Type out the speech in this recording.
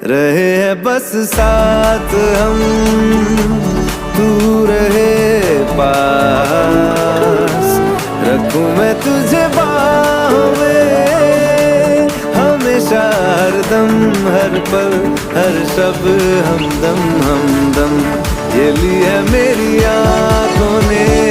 रहे हैं बस साथ हम, तू रहे पास, रखूं मैं तुझे बाहों में हमेशा, हरदम, हर पल, हर शब, हमदम हमदम। ये ली है मेरी आंखों ने